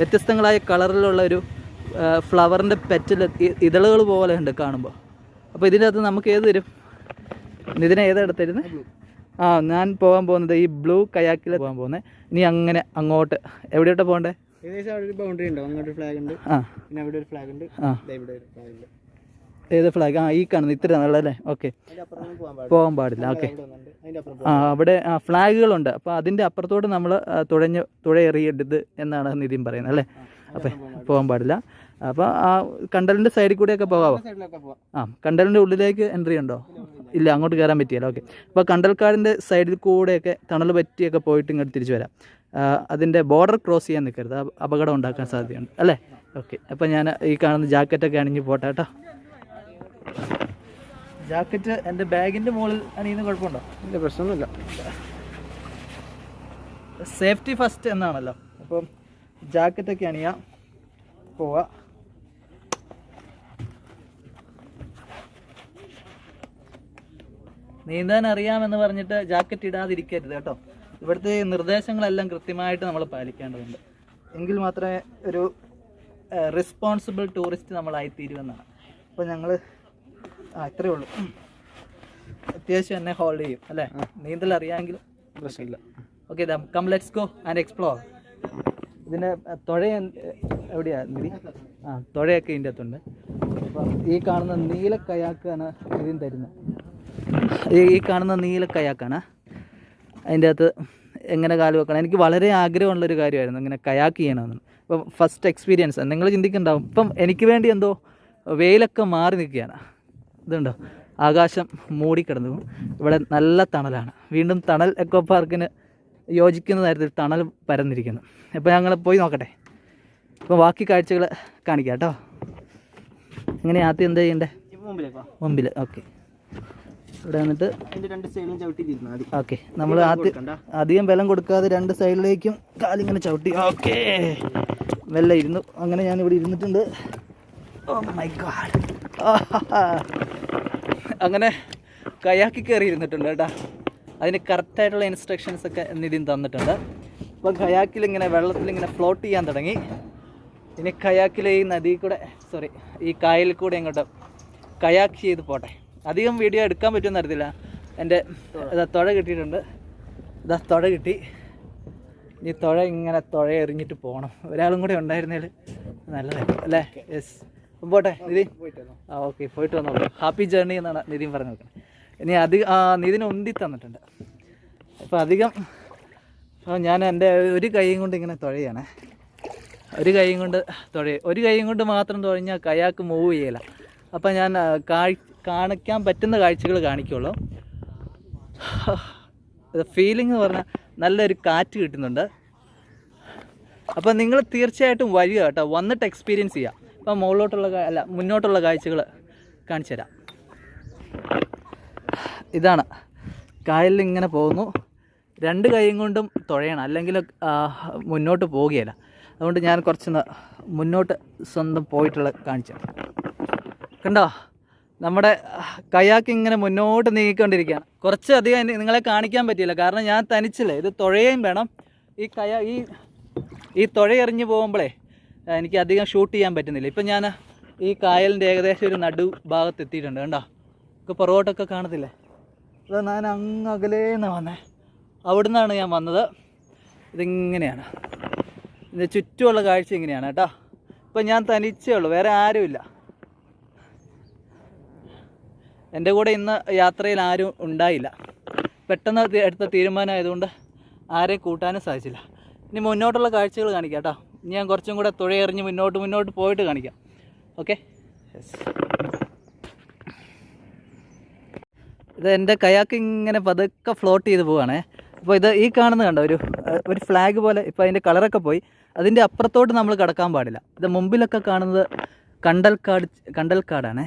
വ്യത്യസ്തങ്ങളായ കളറിലുള്ള ഒരു ഫ്ലവറിൻ്റെ പെറ്റൽ ഇതളുകൾ പോലെ ഉണ്ട് കാണുമ്പോൾ. അപ്പോൾ ഇതിൻ്റെ അകത്ത് നമുക്ക് ഏത് തരും? ഇതിനെ ഏതെടുത്തിരുന്നത്? ഞാൻ പോകാൻ പോകുന്നത് ഈ ബ്ലൂ കയാക്കിൽ പോകാൻ പോകുന്നത്. ഇനി അങ്ങനെ അങ്ങോട്ട് എവിടെയോട്ടാണ് പോകണ്ടേ? ഏകദേശം അവിടെ ഒരു ബൗണ്ടറി ഉണ്ട്, അങ്ങോട്ട് ഫ്ലാഗ് ഉണ്ട്, പിന്നെ അവിടെ ഒരു ഫ്ലാഗ് ഉണ്ട്, ഇവിടെ ഒരു ഫ്ലാഗ് ഉണ്ട്. ഏത് ഫ്ലാഗ്? ഈ കാണുന്നത് ഇത്ര നല്ലതല്ലേ? ഓക്കെ, പോകാൻ പാടില്ല. ഓക്കെ, അവിടെ ഫ്ലാഗുകളുണ്ട്. അപ്പോൾ അതിൻ്റെ അപ്പുറത്തോട്ട് നമ്മൾ തുഴയെറിയരുത് എന്നാണ് നിതിൻ പറയുന്നത് അല്ലേ? അപ്പം പോകാൻ പാടില്ല. അപ്പോൾ ആ കണ്ടലിൻ്റെ സൈഡിൽ കൂടെയൊക്കെ പോകാമോ? കണ്ടലിൻ്റെ ഉള്ളിലേക്ക് എൻട്രി ഉണ്ടോ? ഇല്ല, അങ്ങോട്ട് കയറാൻ പറ്റിയല്ലോ. ഓക്കെ, അപ്പോൾ കണ്ടൽക്കാടിൻ്റെ സൈഡിൽ കൂടെയൊക്കെ തണൽ പറ്റിയൊക്കെ പോയിട്ട് ഇങ്ങോട്ട് തിരിച്ചു വരാം. അതിൻ്റെ ബോർഡർ ക്രോസ് ചെയ്യാൻ നിൽക്കരുത്, അപകടം ഉണ്ടാക്കാൻ സാധ്യതയുണ്ട് അല്ലേ? ഓക്കെ, അപ്പോൾ ഞാൻ ഈ കാണുന്ന ജാക്കറ്റൊക്കെ അണിഞ്ഞ് പോട്ടെ കേട്ടോ. ജാക്കറ്റ് എൻ്റെ ബാഗിൻ്റെ മുകളിൽ അണിയുന്ന കുഴപ്പമുണ്ടോ? ഇല്ല, പ്രശ്നമൊന്നുമില്ല. സേഫ്റ്റി ഫസ്റ്റ് എന്നാണല്ലോ, അപ്പം ജാക്കറ്റൊക്കെ അണിയാം, പോവാ. നീന്താൻ അറിയാമെന്ന് പറഞ്ഞിട്ട് ജാക്കറ്റ് ഇടാതിരിക്കരുത് കേട്ടോ. ഇവിടുത്തെ നിർദ്ദേശങ്ങളെല്ലാം കൃത്യമായിട്ട് നമ്മൾ പാലിക്കേണ്ടതുണ്ട്, എങ്കിൽ മാത്രമേ ഒരു റെസ്പോൺസിബിൾ ടൂറിസ്റ്റ് നമ്മളായിത്തീരുമെന്നാണ്. അപ്പോൾ ഞങ്ങൾ ഇത്രയേ ഉള്ളൂ. അത്യാവശ്യം എന്നെ ഹോൾഡ് ചെയ്യും അല്ലേ? നീന്തൽ അറിയാമെങ്കിലും പ്രശ്നമില്ല. Okay, come let's go and explore. ഇതിൻ്റെ തുഴ എവിടെയാണ് നിധി? തുഴയൊക്കെ ഇതിൻ്റെ അകത്തുണ്ട്. അപ്പം ഈ കാണുന്ന നീല കയാക്കാണ് ഇതിന് തരുന്നത്. ഈ കാണുന്ന നീല കയാക്കാണ്. അതിൻ്റെ അകത്ത് എങ്ങനെ കാല് വെക്കണം, എനിക്ക് വളരെ ആഗ്രഹമുള്ളൊരു കാര്യമായിരുന്നു ഇങ്ങനെ കയാക്ക് ചെയ്യണമെന്ന്. ഇപ്പം ഫസ്റ്റ് എക്സ്പീരിയൻസ് നിങ്ങൾ ചിന്തിക്കുന്നുണ്ടാവും. ഇപ്പം എനിക്ക് വേണ്ടി എന്തോ വെയിലൊക്കെ മാറി നിൽക്കുകയാണ്. ഇതുണ്ടോ, ആകാശം മൂടിക്കിടന്നു, ഇവിടെ നല്ല തണലാണ്. വീണ്ടും തണൽ എക്കോ പാർക്കിന് യോജിക്കുന്ന തരത്തിൽ തണൽ പരന്നിരിക്കുന്നു. അപ്പോൾ ഞങ്ങൾ പോയി നോക്കട്ടെ. അപ്പോൾ ബാക്കി കാഴ്ചകൾ കാണിക്കാം കേട്ടോ. എങ്ങനെ ആദ്യം എന്താ ചെയ്യണ്ടേ? മുമ്പിൽ. ഓക്കെ, ഇവിടെ വന്നിട്ട് ഓക്കെ, നമ്മൾ അധികം ബലം കൊടുക്കാതെ 2 സൈഡിലേക്കും കാലിങ്ങനെ ചവിട്ടി. ഓക്കെ, വെള്ളം ഇരുന്നു. അങ്ങനെ ഞാനിവിടെ ഇരുന്നിട്ടുണ്ട്. ഓ മൈ ഗോഡ്, അങ്ങനെ കയാക്കി കയറി ഇരുന്നിട്ടുണ്ട് കേട്ടോ. അതിന് കറക്റ്റായിട്ടുള്ള ഇൻസ്ട്രക്ഷൻസൊക്കെ നിതിൻ തന്നിട്ടുണ്ട്. അപ്പം കയാക്കിലിങ്ങനെ വെള്ളത്തിലിങ്ങനെ ഫ്ലോട്ട് ചെയ്യാൻ തുടങ്ങി. ഇനി കയാക്കിൽ ഈ നദിയിൽ കൂടെ ഈ കായലിൽ കൂടെ ഇങ്ങോട്ട് കയാക്ക് ചെയ്ത് പോട്ടെ. അധികം വീഡിയോ എടുക്കാൻ പറ്റുമെന്ന് അറിയത്തില്ല. എൻ്റെ തുഴ കിട്ടിയിട്ടുണ്ട്, തുഴ കിട്ടി. ഇനി തുഴ എറിഞ്ഞിട്ട് പോകണം. ഒരാളും കൂടെ ഉണ്ടായിരുന്നേൽ നല്ലതായിരുന്നു അല്ലേ? യെസ്, പോട്ടെ നിതിൻ. ഓക്കെ, പോയിട്ട് വന്നോളൂ. ഹാപ്പി ജേർണി എന്നാണ് നിതിൻ പറഞ്ഞു നോക്കണം. ഇനി നിതിൻ ഉന്തി തന്നിട്ടുണ്ട്. അപ്പോൾ അധികം ഞാൻ എൻ്റെ ഒരു കൈയും കൊണ്ട് ഇങ്ങനെ തുഴയാണ്. ഒരു കൈയും കൊണ്ട് മാത്രം തുഴഞ്ഞാൽ കയാക്ക് മൂവ് ചെയ്യില്ല. അപ്പം ഞാൻ കാണിക്കാൻ പറ്റുന്ന കാഴ്ചകൾ കാണിക്കുള്ളൂ. ഫീലിംഗ് എന്ന് പറഞ്ഞാൽ നല്ലൊരു കാറ്റ് കിട്ടുന്നുണ്ട്. അപ്പം നിങ്ങൾ തീർച്ചയായിട്ടും വരിക കേട്ടോ, വന്നിട്ട് എക്സ്പീരിയൻസ് ചെയ്യുക. ഇപ്പം മുന്നോട്ടുള്ള കാഴ്ചകൾ കാണിച്ചു തരാം. ഇതാണ് കായലിൽ ഇങ്ങനെ പോകുന്നു. 2 കൈയും കൊണ്ടും തുഴയണം, അല്ലെങ്കിൽ മുന്നോട്ട് പോവുകയില്ല. അതുകൊണ്ട് ഞാൻ കുറച്ച് മുന്നോട്ട് സ്വന്തം പോയിട്ടുള്ള കാണിച്ചു കണ്ടോ. നമ്മുടെ കയാക്ക് ഇങ്ങനെ മുന്നോട്ട് നീങ്ങിക്കൊണ്ടിരിക്കുകയാണ്. കുറച്ചധികം നിങ്ങളെ കാണിക്കാൻ പറ്റിയില്ല, കാരണം ഞാൻ തനിച്ചില്ലേ. ഇത് തുഴയും വേണം. ഈ തുഴയെറിഞ്ഞ് പോകുമ്പോഴേ എനിക്ക് അധികം ഷൂട്ട് ചെയ്യാൻ പറ്റുന്നില്ല. ഇപ്പം ഞാൻ ഈ കായലിൻ്റെ ഏകദേശം ഒരു നടുഭാഗത്ത് എത്തിയിട്ടുണ്ട്. കണ്ടോ, ഇപ്പോൾ പുറകോട്ടൊക്കെ കാണത്തില്ലേ? അത് ഞാൻ അങ്ങ് അകലേന്ന് വന്നേ, അവിടെ നിന്നാണ് ഞാൻ വന്നത്. ഇതിങ്ങനെയാണ്. ഇതിൻ്റെ ചുറ്റുമുള്ള കാഴ്ച ഇങ്ങനെയാണ് കേട്ടോ. ഇപ്പം ഞാൻ തനിച്ചേ ഉള്ളൂ, വേറെ ആരുമില്ല. എൻ്റെ കൂടെ ഇന്ന് യാത്രയിൽ ആരും ഉണ്ടായില്ല. പെട്ടെന്ന് എടുത്ത തീരുമാനമായതുകൊണ്ട് ആരെയും കൂട്ടാനും സാധിച്ചില്ല. ഇനി മുന്നോട്ടുള്ള കാഴ്ചകൾ കാണിക്കാം കേട്ടോ. ഇനി ഞാൻ കുറച്ചും കൂടെ തുഴയെറിഞ്ഞ് മുന്നോട്ട് പോയിട്ട് കാണിക്കാം. ഓക്കെ, ഇത് എൻ്റെ കയാക്ക് ഇങ്ങനെ പതുക്കെ ഫ്ലോട്ട് ചെയ്ത് പോവുകയാണേ. അപ്പോൾ ഇത് ഈ കാണുന്നത് കണ്ടോ, ഒരു ഫ്ലാഗ് പോലെ. ഇപ്പോൾ അതിൻ്റെ കളറൊക്കെ പോയി. അതിൻ്റെ അപ്പുറത്തോട്ട് നമ്മൾ കടക്കാൻ പാടില്ല. ഇത് മുമ്പിലൊക്കെ കാണുന്നത് കണ്ടൽക്കാടാണേ.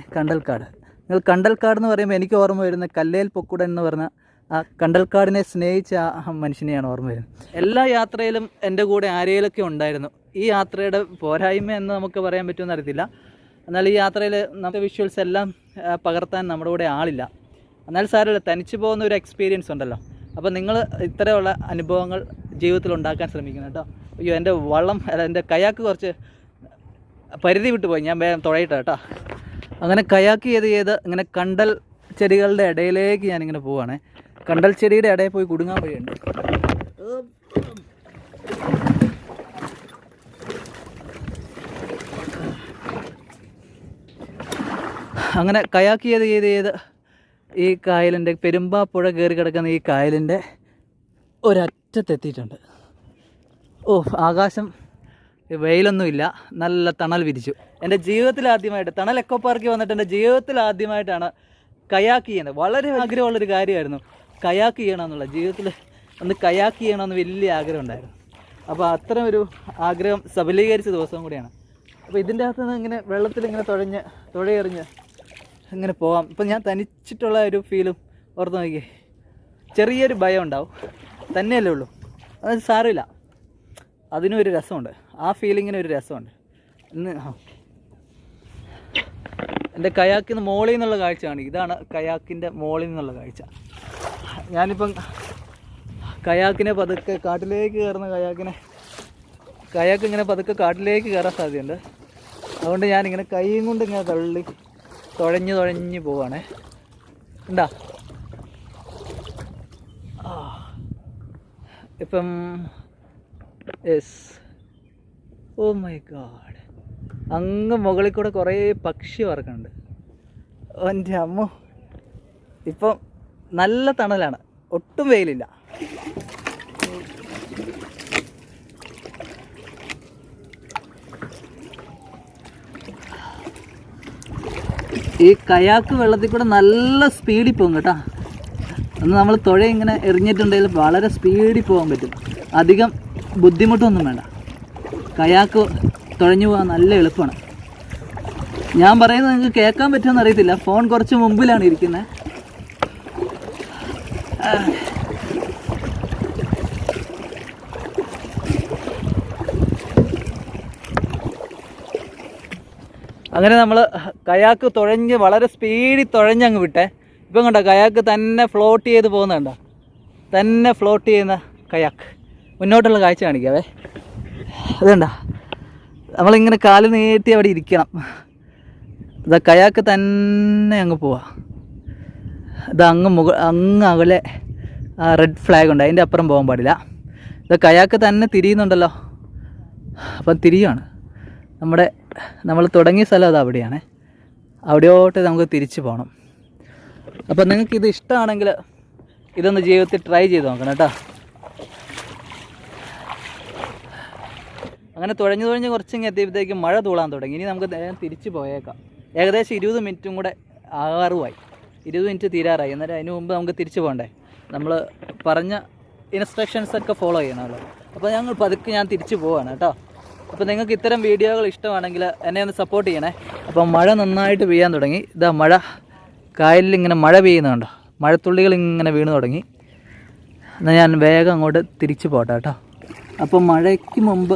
നിങ്ങൾ കണ്ടൽക്കാട് എന്ന് പറയുമ്പോൾ എനിക്ക് ഓർമ്മ വരുന്നത് കല്ലേൽ പൊക്കുടൻ എന്ന് പറഞ്ഞ ആ കണ്ടൽക്കാടിനെ സ്നേഹിച്ച ആ മനുഷ്യനെയാണ് ഓർമ്മ വരുന്നത്. എല്ലാ യാത്രയിലും എൻ്റെ കൂടെ ആരെയിലൊക്കെ ഉണ്ടായിരുന്നു. ഈ യാത്രയുടെ പോരായ്മ എന്ന് നമുക്ക് പറയാൻ പറ്റുമെന്ന് അറിയത്തില്ല. എന്നാൽ ഈ യാത്രയിൽ നമ്മുടെ വിഷ്വൽസ് എല്ലാം പകർത്താൻ നമ്മുടെ കൂടെ ആളില്ല. എന്നാൽ സാരമില്ല, തനിച്ച് പോകുന്ന ഒരു എക്സ്പീരിയൻസ് ഉണ്ടല്ലോ. അപ്പോൾ നിങ്ങൾ ഇത്തരമുള്ള അനുഭവങ്ങൾ ജീവിതത്തിൽ ഉണ്ടാക്കാൻ ശ്രമിക്കണം കേട്ടോ. അയ്യോ, എൻ്റെ കയാക്ക് കുറച്ച് പരിധി വിട്ടു പോയി. ഞാൻ വേഗം തുഴയിട്ടെ കേട്ടോ. അങ്ങനെ കയാക്ക് ചെയ്ത് ഇങ്ങനെ കണ്ടൽ ചെടികളുടെ ഇടയിലേക്ക് ഞാനിങ്ങനെ പോവുകയാണേ. കണ്ടൽ ചെടിയുടെ ഇടയിൽ പോയി കുടുങ്ങാൻ വഴിയുണ്ട്. അങ്ങനെ കയാക്ക് ചെയ്ത് ഈ കായലിൻ്റെ പെരുമ്പാപ്പുഴ കയറി കിടക്കുന്ന ഈ കായലിൻ്റെ ഒരറ്റത്തെത്തിയിട്ടുണ്ട്. ആകാശം വെയിലൊന്നുമില്ല, നല്ല തണൽ വിരിച്ചു. എൻ്റെ ജീവിതത്തിൽ ആദ്യമായിട്ട് തണൽ എക്കോ പാർക്കിൽ വന്നിട്ട് എൻ്റെ ജീവിതത്തിൽ ആദ്യമായിട്ടാണ് കയാക്ക് ചെയ്യുന്നത്. വളരെ ആഗ്രഹമുള്ളൊരു കാര്യമായിരുന്നു കയാക്ക് ചെയ്യണമെന്നുള്ള. ജീവിതത്തിൽ ഒന്ന് കയാക്ക് ചെയ്യണമെന്ന് വലിയ ആഗ്രഹം ഉണ്ടായിരുന്നു. അപ്പോൾ അത്തരം ഒരു ആഗ്രഹം സബലീകരിച്ച ദിവസം കൂടിയാണ്. അപ്പോൾ ഇതിൻ്റെ അകത്ത് നിന്ന് ഇങ്ങനെ വെള്ളത്തിൽ ഇങ്ങനെ തുഴയെറിഞ്ഞ് ഇങ്ങനെ പോകാം. ഇപ്പം ഞാൻ തനിച്ചിട്ടുള്ള ഒരു ഫീലും ഓർത്ത് നോക്കിയേ. ചെറിയൊരു ഭയം ഉണ്ടാവും, തന്നെയല്ലേ ഉള്ളൂ. അത് സാരമില്ല, അതിനൊരു രസമുണ്ട്. ആ ഫീലിങ്ങിന് ഒരു രസമുണ്ട്. എൻ്റെ കയാക്കിന് മോളിൽ നിന്നുള്ള കാഴ്ചയാണ്. ഇതാണ് കയാക്കിൻ്റെ മോളിൽ നിന്നുള്ള കാഴ്ച. ഞാനിപ്പം കയാക്കിനെ പതുക്കെ കാട്ടിലേക്ക് കയറുന്ന കയാക്ക് ഇങ്ങനെ പതുക്കെ കാട്ടിലേക്ക് കയറാൻ സാധ്യതയുണ്ട്. അതുകൊണ്ട് ഞാനിങ്ങനെ കൈയും കൊണ്ട് ഇങ്ങനെ തുഴഞ്ഞ് പോവാണേ. ഉണ്ടാ ഇപ്പം യെസ്. ഓ മൈ ഗാഡ്, അങ്ങ് മുകളിൽ കൂടെ കുറേ പക്ഷി പറക്കുന്നുണ്ട്. എൻ്റെ അമ്മോ, ഇപ്പം നല്ല തണലാണ്, ഒട്ടും വെയിലില്ല. ഈ കയാക്ക് വെള്ളത്തിൽ കൂടെ നല്ല സ്പീഡിൽ പോകും കേട്ടോ. അന്ന് നമ്മൾ തുഴ ഇങ്ങനെ എറിഞ്ഞിട്ടുണ്ടെങ്കിൽ വളരെ സ്പീഡിൽ പോകാൻ പറ്റും. അധികം ബുദ്ധിമുട്ടൊന്നും വേണ്ട. കയാക്ക് തുഴഞ്ഞു പോകാൻ നല്ല എളുപ്പമാണ്. ഞാൻ പറയുന്നത് നിങ്ങൾക്ക് കേൾക്കാൻ പറ്റുമെന്ന് അറിയത്തില്ല, ഫോൺ കുറച്ച് മുമ്പിലാണ് ഇരിക്കുന്നത്. അങ്ങനെ നമ്മൾ കയാക്ക് വളരെ സ്പീഡിൽ തുഴഞ്ഞങ്ങ് വിട്ടേ. ഇപ്പം കണ്ടോ, കയാക്ക് തന്നെ ഫ്ലോട്ട് ചെയ്ത് പോകുന്നുണ്ടോ, തന്നെ ഫ്ലോട്ട് ചെയ്യുന്ന കയാക്ക്. മുന്നോട്ടുള്ള കാഴ്ച കാണിക്കാവേ. അതുകൊണ്ടാ നമ്മളിങ്ങനെ കാല് നീട്ടി അവിടെ ഇരിക്കണം. ഇതാ കയാക്ക് തന്നെ അങ്ങ് പോവാ. ഇത് അങ്ങ് അകലെ റെഡ് ഫ്ലാഗ് ഉണ്ട്, അതിൻ്റെ അപ്പുറം പോകാൻ പാടില്ല. ഇത് കയാക്ക് തന്നെ തിരിയുന്നുണ്ടല്ലോ. അപ്പം തിരിയുവാണ്. നമ്മൾ തുടങ്ങിയ സ്ഥലം അത് അവിടെയാണ്. അവിടെയോട്ട് നമുക്ക് തിരിച്ചു പോകണം. അപ്പം നിങ്ങൾക്കിത് ഇഷ്ടമാണെങ്കിൽ ഇതൊന്ന് ജീവിതത്തിൽ ട്രൈ ചെയ്ത് നോക്കണം കേട്ടോ. അങ്ങനെ തുഴഞ്ഞ് കുറച്ചിങ്ങ് എത്തിയപ്പോഴത്തേക്കും മഴ തൂളാൻ തുടങ്ങി. ഇനി നമുക്ക് തിരിച്ചു പോയേക്കാം. ഏകദേശം 20 മിനിറ്റും കൂടെ ആകാറുമായി. 20 മിനിറ്റ് തീരാറായി. എന്നാലും അതിന് മുമ്പ് നമുക്ക് തിരിച്ചു പോകണ്ടേ. നമ്മൾ പറഞ്ഞ ഇൻസ്ട്രക്ഷൻസൊക്കെ ഫോളോ ചെയ്യണമല്ലോ. അപ്പോൾ ഞാൻ തിരിച്ചു പോവാണ് കേട്ടോ. അപ്പോൾ നിങ്ങൾക്ക് ഇത്തരം വീഡിയോകൾ ഇഷ്ടമാണെങ്കിൽ എന്നെ ഒന്ന് സപ്പോർട്ട് ചെയ്യണേ. അപ്പോൾ മഴ നന്നായിട്ട് പെയ്യാൻ തുടങ്ങി. ഇതാ മഴ, കായലിൽ ഇങ്ങനെ മഴ പെയ്യുന്നുണ്ടോ, മഴത്തുള്ളികൾ ഇങ്ങനെ വീണ് തുടങ്ങി. എന്നാൽ ഞാൻ വേഗം അങ്ങോട്ട് തിരിച്ചു പോട്ടെ കേട്ടോ. അപ്പോൾ മഴയ്ക്ക് മുമ്പ്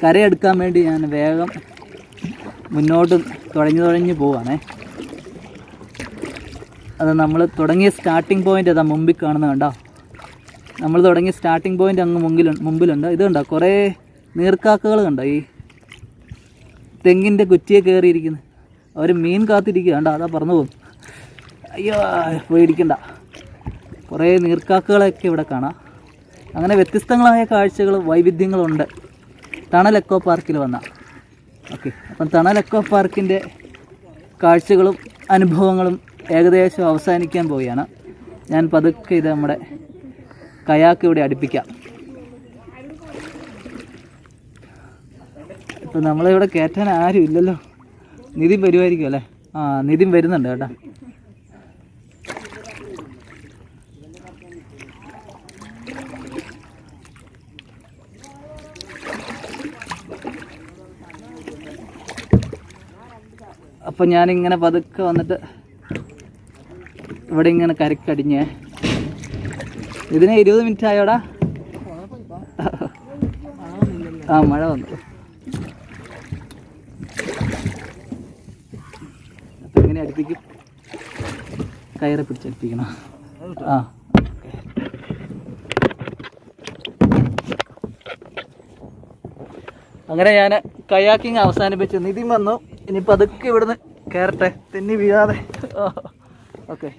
കരയെടുക്കാൻ വേണ്ടി ഞാൻ വേഗം മുന്നോട്ട് തുഴഞ്ഞ് പോവാണേ. അത് നമ്മൾ തുടങ്ങിയ സ്റ്റാർട്ടിംഗ് പോയിൻ്റ് അതാ മുമ്പിൽ കാണുന്നത് കണ്ടോ. നമ്മൾ തുടങ്ങിയ സ്റ്റാർട്ടിംഗ് പോയിൻ്റ് അങ്ങ് മുമ്പിലുണ്ട്. ഇത് കണ്ടോ, കുറേ നീർക്കാക്കകൾ കണ്ടോ ഈ തെങ്ങിൻ്റെ കുറ്റിയെ കയറിയിരിക്കുന്നത്. അവർ മീൻ കാത്തിരിക്കുക കണ്ടോ, അതാ പറന്നു പോകും. അയ്യോ, പോയിടിക്കണ്ട. കുറേ നീർക്കാക്കകളൊക്കെ ഇവിടെ കാണാം. അങ്ങനെ വ്യത്യസ്തങ്ങളായ കാഴ്ചകൾ, വൈവിധ്യങ്ങളുണ്ട് തണൽ എക്കോ പാർക്കിൽ വന്ന. ഓക്കെ, അപ്പം തണൽ എക്കോ പാർക്കിൻ്റെ കാഴ്ചകളും അനുഭവങ്ങളും ഏകദേശം അവസാനിക്കാൻ പോവുകയാണ്. ഞാൻ പതുക്കെ ഇത് നമ്മുടെ കയാക്ക് ഇവിടെ അടുപ്പിക്കാം. ഇപ്പം നമ്മളിവിടെ കയറ്റാൻ ആരും ഇല്ലല്ലോ. നിതിൻ വരുമായിരിക്കും അല്ലേ? ആ, നിതിൻ വരുന്നുണ്ട് കേട്ടോ. അപ്പം ഞാനിങ്ങനെ പതുക്കെ വന്നിട്ട് ഇവിടെ ഇങ്ങനെ കരക്കടിഞ്ഞേ. ഇതിന് 20 മിനിറ്റ് ആയോടാ? ആ, മഴ വന്നു. അപ്പം ഇങ്ങനെ അടുപ്പിക്കും, കയറെ പിടിച്ചടുപ്പിക്കണം. ആ, അങ്ങനെ ഞാൻ കയാക്കിങ് അവസാനിപ്പിച്ചു. നിതിൻ വന്നു. ഇനിയിപ്പോൾ അതൊക്കെ ഇവിടുന്ന് കയറട്ടെ, തെന്നി വീഴാതെ. ഓക്കെ,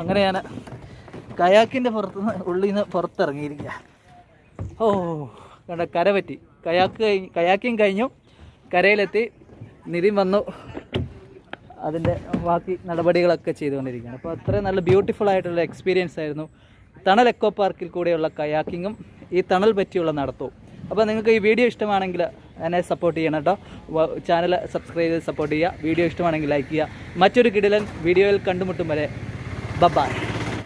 അങ്ങനെ ഞാൻ കയാക്കിൻ്റെ ഉള്ളിൽ നിന്ന് പുറത്തിറങ്ങിയിരിക്കുക. ഓ, കണ്ട, കര പറ്റി. കയാക്കിങ് കഴിഞ്ഞു, കരയിലെത്തി. നിതിൻ വന്നു, അതിൻ്റെ ബാക്കി നടപടികളൊക്കെ ചെയ്തുകൊണ്ടിരിക്കുകയാണ്. അപ്പോൾ അത്രയും നല്ല ബ്യൂട്ടിഫുൾ ആയിട്ടുള്ള എക്സ്പീരിയൻസ് ആയിരുന്നു തണൽ എക്കോ പാർക്കിൽ കൂടെയുള്ള കയാക്കിങ്ങും ഈ തണൽ പറ്റിയുള്ള നടത്തവും. അപ്പോൾ നിങ്ങൾക്ക് ഈ വീഡിയോ ഇഷ്ടമാണെങ്കിൽ എന്നെ സപ്പോർട്ട് ചെയ്യണം കേട്ടോ. ചാനൽ സബ്സ്ക്രൈബ് ചെയ്ത് സപ്പോർട്ട് ചെയ്യുക. വീഡിയോ ഇഷ്ടമാണെങ്കിൽ ലൈക്ക് ചെയ്യുക. മറ്റൊരു കിടിലൻ വീഡിയോയിൽ കണ്ടുമുട്ടും വരെ ബൈ.